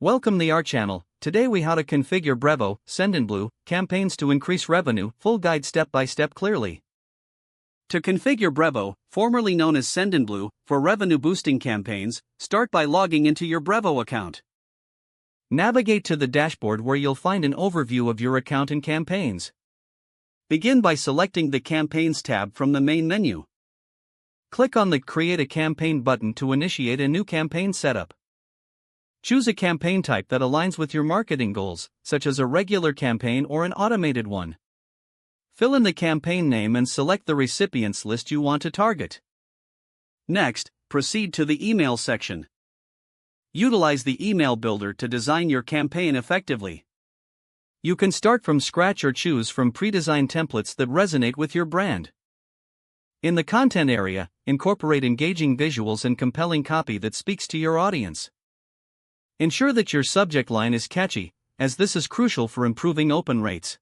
Welcome to our channel. Today we how to configure Brevo, Sendinblue, campaigns to increase revenue, full guide step by step clearly. To configure Brevo, formerly known as Sendinblue, for revenue boosting campaigns, start by logging into your Brevo account. Navigate to the dashboard where you'll find an overview of your account and campaigns. Begin by selecting the Campaigns tab from the main menu. Click on the Create a Campaign button to initiate a new campaign setup. Choose a campaign type that aligns with your marketing goals, such as a regular campaign or an automated one. Fill in the campaign name and select the recipients list you want to target. Next, proceed to the email section. Utilize the email builder to design your campaign effectively. You can start from scratch or choose from pre-designed templates that resonate with your brand. In the content area, incorporate engaging visuals and compelling copy that speaks to your audience. Ensure that your subject line is catchy, as this is crucial for improving open rates.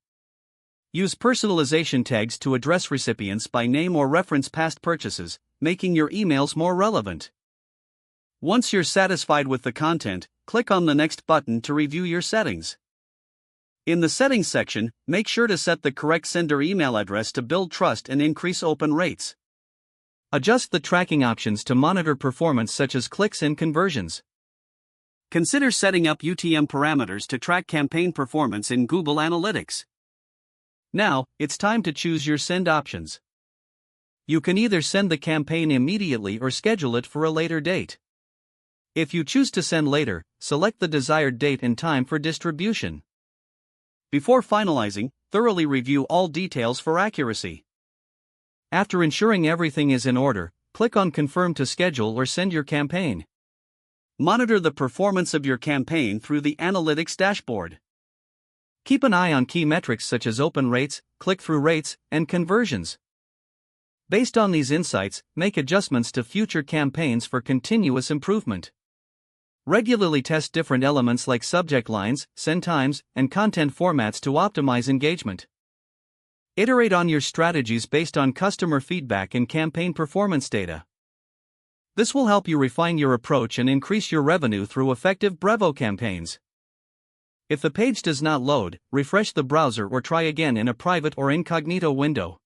Use personalization tags to address recipients by name or reference past purchases, making your emails more relevant. Once you're satisfied with the content, click on the Next button to review your settings. In the Settings section, make sure to set the correct sender email address to build trust and increase open rates. Adjust the tracking options to monitor performance such as clicks and conversions. Consider setting up UTM parameters to track campaign performance in Google Analytics. Now, it's time to choose your send options. You can either send the campaign immediately or schedule it for a later date. If you choose to send later, select the desired date and time for distribution. Before finalizing, thoroughly review all details for accuracy. After ensuring everything is in order, click on Confirm to schedule or send your campaign. Monitor the performance of your campaign through the Analytics dashboard. Keep an eye on key metrics such as open rates, click-through rates, and conversions. Based on these insights, make adjustments to future campaigns for continuous improvement. Regularly test different elements like subject lines, send times, and content formats to optimize engagement. Iterate on your strategies based on customer feedback and campaign performance data. This will help you refine your approach and increase your revenue through effective Brevo campaigns. If the page does not load, refresh the browser or try again in a private or incognito window.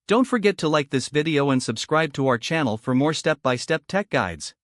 Don't forget to like this video and subscribe to our channel for more step-by-step tech guides.